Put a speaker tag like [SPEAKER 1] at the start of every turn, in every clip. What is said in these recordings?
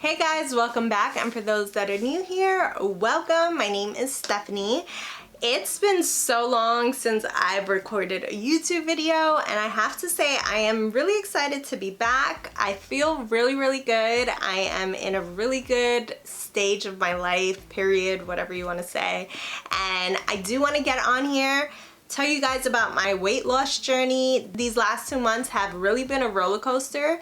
[SPEAKER 1] Hey guys, welcome back, and for those that are new here, welcome. My name is Stephanie. It's been so long since I've recorded a YouTube video, and I have to say I am really excited to be back. I feel really good. I am in a really good stage of my life, period, whatever you want to say, and I do want to get on here, tell you guys about my weight loss journey. These last 2 months have really been a roller coaster,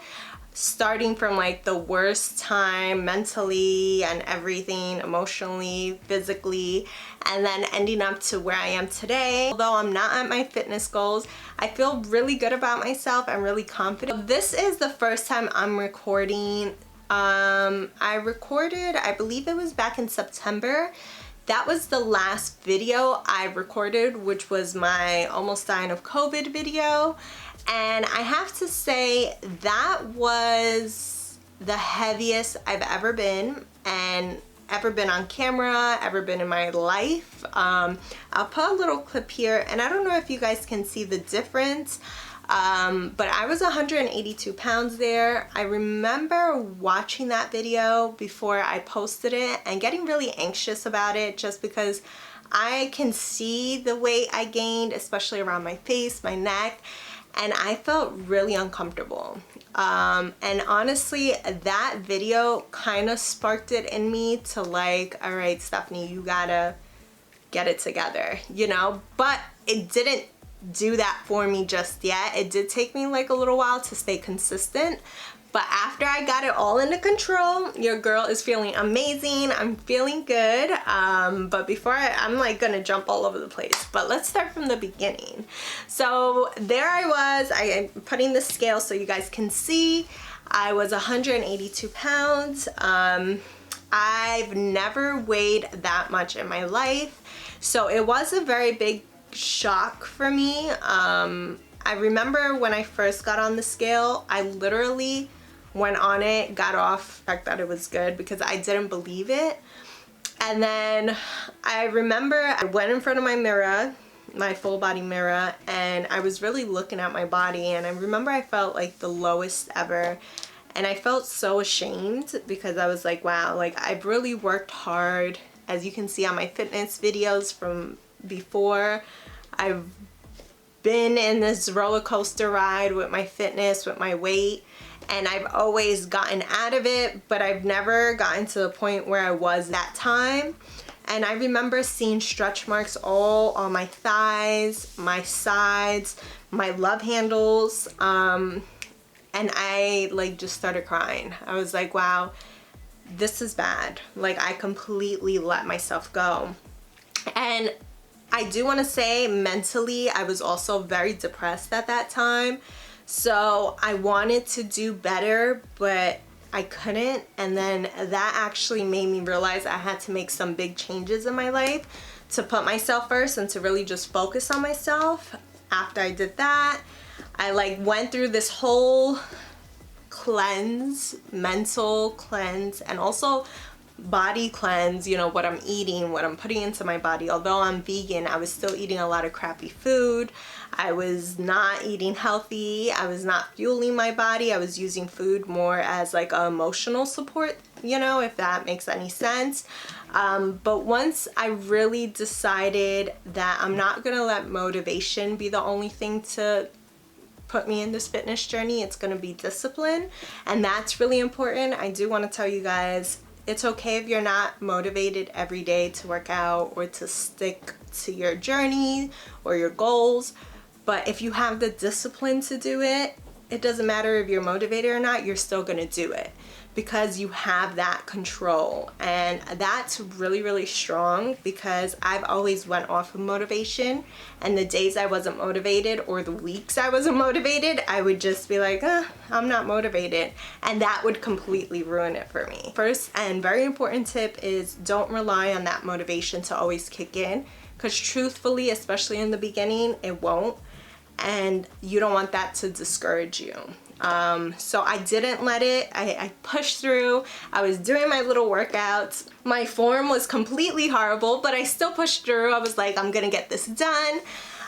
[SPEAKER 1] starting from like the worst time mentally and everything, emotionally, physically, and then ending up to where I am today. Although I'm not at my fitness goals, I feel really good about myself. I'm really confident. This is the first time I'm recording. I recorded, I believe it was back in September. That was the last video I recorded, which was my almost dying of COVID video. And I have to say that was the heaviest I've ever been, and ever been on camera, ever been in my life. I'll put a little clip here, and I don't know if you guys can see the difference, but I was 182 pounds there. I remember watching that video before I posted it and getting really anxious about it, just because I can see the weight I gained, especially around my face, my neck, and I felt really uncomfortable. And honestly, that video kind of sparked it in me to like, all right, Stephanie, you gotta get it together, you know? But it didn't do that for me just yet. It did take me like a little while to stay consistent. But after I got it all under control, your girl is feeling amazing. I'm feeling good. But before I'm like gonna jump all over the place. But let's start from the beginning. So there I was. I am putting the scale so you guys can see. I was 182 pounds. I've never weighed that much in my life. So it was a very big shock for me. I remember when I first got on the scale, I literally went on it, got off, the fact that it was good, because I didn't believe it. And then I remember I went in front of my mirror, my full body mirror, and I was really looking at my body, and I remember I felt like the lowest ever, and I felt so ashamed because I was like, wow, like I've really worked hard. As you can see on my fitness videos from before, I've been in this roller coaster ride with my fitness, with my weight, and I've always gotten out of it, but I've never gotten to the point where I was that time. And I remember seeing stretch marks all on my thighs, my sides, my love handles, and I like just started crying. I was like, wow, this is bad. Like I completely let myself go. And I do want to say mentally I was also very depressed at that time. So I wanted to do better, but I couldn't. And then that actually made me realize I had to make some big changes in my life to put myself first and to really just focus on myself. After I did that, I like went through this whole cleanse, mental cleanse, and also body cleanse, you know, what I'm eating, what I'm putting into my body. Although I'm vegan, I was still eating a lot of crappy food. I was not eating healthy. I was not fueling my body. I was using food more as like an emotional support, you know, if that makes any sense. But once I really decided that I'm not gonna let motivation be the only thing to put me in this fitness journey, it's gonna be discipline, and that's really important. I do want to tell you guys, it's okay if you're not motivated every day to work out or to stick to your journey or your goals, but if you have the discipline to do it, it doesn't matter if you're motivated or not, you're still gonna do it because you have that control. And that's really strong, because I've always went off of motivation, and the days I wasn't motivated or the weeks I wasn't motivated, I would just be like, I'm not motivated, and that would completely ruin it for me. First and very important tip is don't rely on that motivation to always kick in, because truthfully, especially in the beginning, it won't, and you don't want that to discourage you. So I didn't let it. I pushed through. I was doing my little workouts. My form was completely horrible, but I still pushed through. I was like, I'm gonna get this done.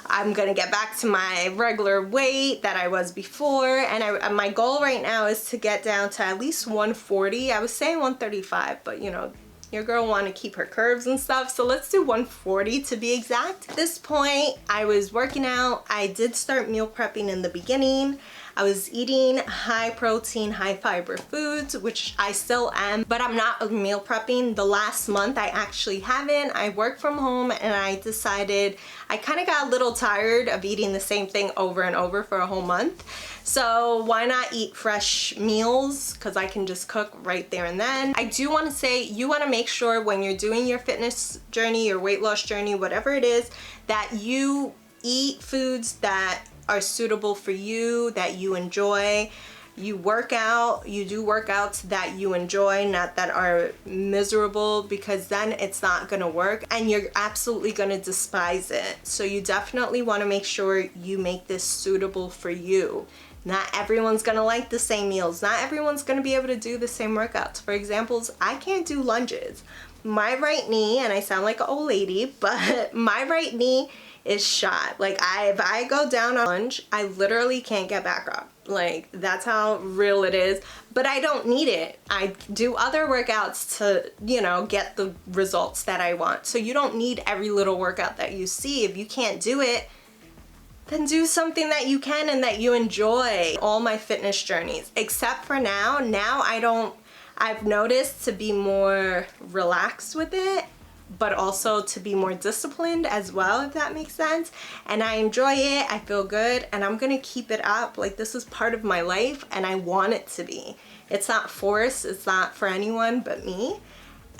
[SPEAKER 1] I'm gonna get back to my regular weight that I was before, and my goal right now is to get down to at least 140. I was saying 135, but you know, your girl want to keep her curves and stuff, so let's do 140 to be exact. At this point, I was working out. I did start meal prepping in the beginning. I was eating high protein, high fiber foods, which I still am, but I'm not meal prepping. The last month I actually haven't. I work from home and I decided I kind of got a little tired of eating the same thing over and over for a whole month. So why not eat fresh meals, because I can just cook right there and then. I do want to say, you want to make sure when you're doing your fitness journey, your weight loss journey, whatever it is, that you eat foods that are suitable for you, that you enjoy. You work out, you do workouts that you enjoy, not that are miserable, because then it's not gonna work and you're absolutely gonna despise it. So you definitely want to make sure you make this suitable for you. Not everyone's gonna like the same meals. Not everyone's gonna be able to do the same workouts. For examples, I can't do lunges. My right knee, and I sound like an old lady, but my right knee is shot. Like if I go down on lunge, I literally can't get back up. Like that's how real it is, but I don't need it. I do other workouts to, you know, get the results that I want. So you don't need every little workout that you see. If you can't do it, then do something that you can and that you enjoy. All my fitness journeys, except for now I've noticed to be more relaxed with it, but also to be more disciplined as well, if that makes sense. And I enjoy it, I feel good, and I'm gonna keep it up. Like this is part of my life and I want it to be. It's not forced, it's not for anyone but me.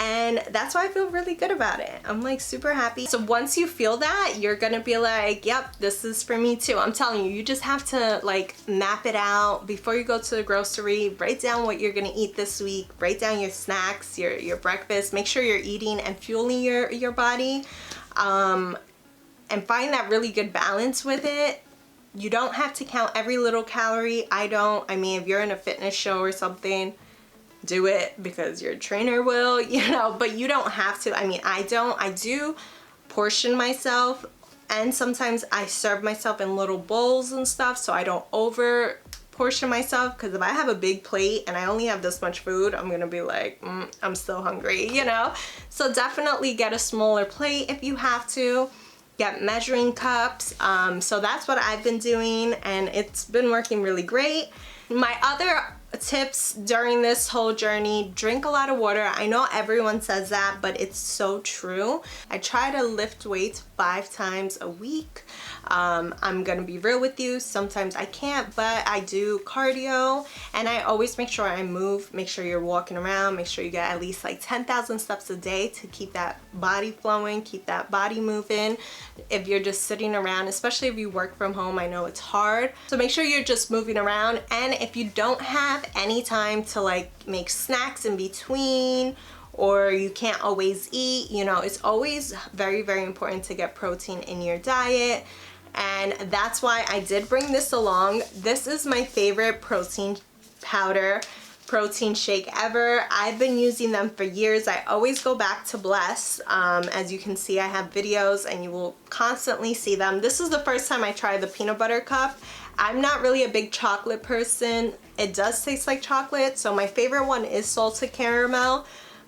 [SPEAKER 1] And that's why I feel really good about it. I'm like super happy. So once you feel that, you're gonna be like, yep, this is for me too. I'm telling you, you just have to like map it out before you go to the grocery. Write down what you're gonna eat this week. Write down your snacks, your breakfast. Make sure you're eating and fueling your body. And find that really good balance with it. You don't have to count every little calorie. I don't. I mean, if you're in a fitness show or something, do it because your trainer will, you know, but you don't have to. I mean, I don't. I do portion myself, and sometimes I serve myself in little bowls and stuff, so I don't over portion myself, because if I have a big plate and I only have this much food, I'm gonna be like, I'm still hungry, you know. So definitely get a smaller plate if you have to. Get measuring cups. So that's what I've been doing, and it's been working really great. My other tips during this whole journey: drink a lot of water. I know everyone says that, but it's so true. I try to lift weights 5 times a week. I'm gonna be real with you, sometimes I can't, but I do cardio, and I always make sure I move. Make sure you're walking around, make sure you get at least like 10,000 steps a day to keep that body flowing, keep that body moving. If you're just sitting around, especially if you work from home, I know it's hard, so make sure you're just moving around. And if you don't have any time to like make snacks in between, or you can't always eat, you know, it's always very, very important to get protein in your diet. And that's why I did bring this along. This is my favorite protein powder, protein shake ever. I've been using them for years. I always go back to Bless. As you can see, I have videos and you will constantly see them. This is the first time I tried the peanut butter cup. I'm not really a big chocolate person. It does taste like chocolate, so my favorite one is salted caramel.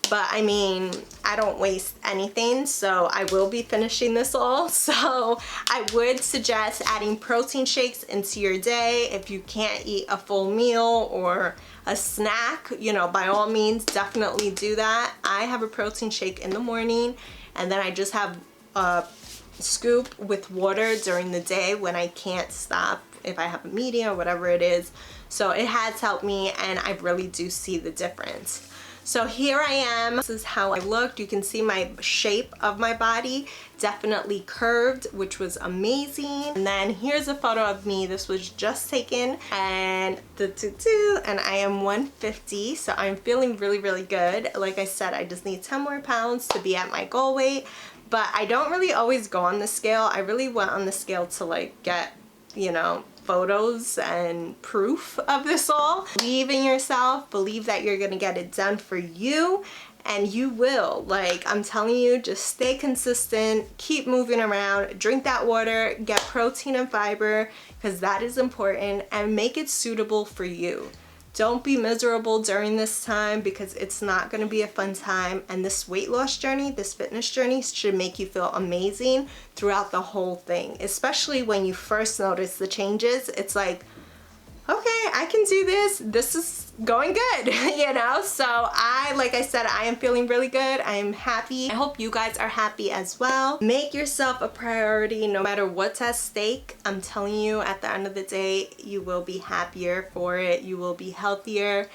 [SPEAKER 1] But I mean, I don't waste anything, so I will be finishing this all. So I would suggest adding protein shakes into your day. If you can't eat a full meal or a snack, you know, by all means, definitely do that. I have a protein shake in the morning, and then I just have a scoop with water during the day when I can't stop, if I have a meeting or whatever it is. So it has helped me, and I really do see the difference. So here I am. This is how I looked. You can see my shape of my body, definitely curved, which was amazing. And then here's a photo of me. This was just taken, and I am 150, so I'm feeling really, really good. Like I said, I just need 10 more pounds to be at my goal weight, but I don't really always go on the scale. I really went on the scale to like get, you know, photos and proof of this all. Believe in yourself, believe that you're gonna get it done for you, and you will. Like, I'm telling you, just stay consistent, keep moving around, drink that water, get protein and fiber, because that is important, and make it suitable for you. Don't be miserable during this time, because it's not going to be a fun time. And this weight loss journey, this fitness journey, should make you feel amazing throughout the whole thing. Especially when you first notice the changes, it's like, okay, I can do this. This is going good, you know? So like I said, I am feeling really good. I am happy. I hope you guys are happy as well. Make yourself a priority no matter what's at stake. I'm telling you, at the end of the day, you will be happier for it. You will be healthier,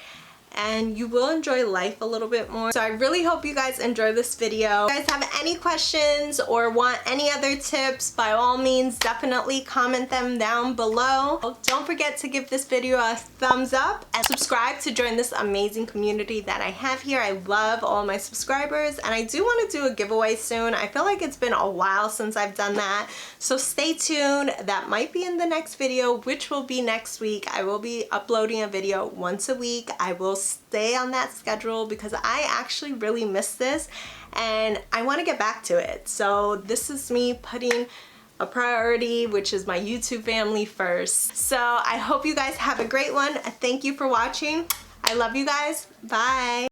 [SPEAKER 1] and you will enjoy life a little bit more. So I really hope you guys enjoy this video. If you guys have any questions or want any other tips, by all means, definitely comment them down below. Don't forget to give this video a thumbs up and subscribe to join this amazing community that I have here. I love all my subscribers, and I do want to do a giveaway soon. I feel like it's been a while since I've done that, so stay tuned. That might be in the next video, which will be next week. I will be uploading a video once a week. I will stay on that schedule because I actually really miss this and I want to get back to it. So this is me putting a priority, which is my YouTube family first. So I hope you guys have a great one. Thank you for watching. I love you guys. Bye.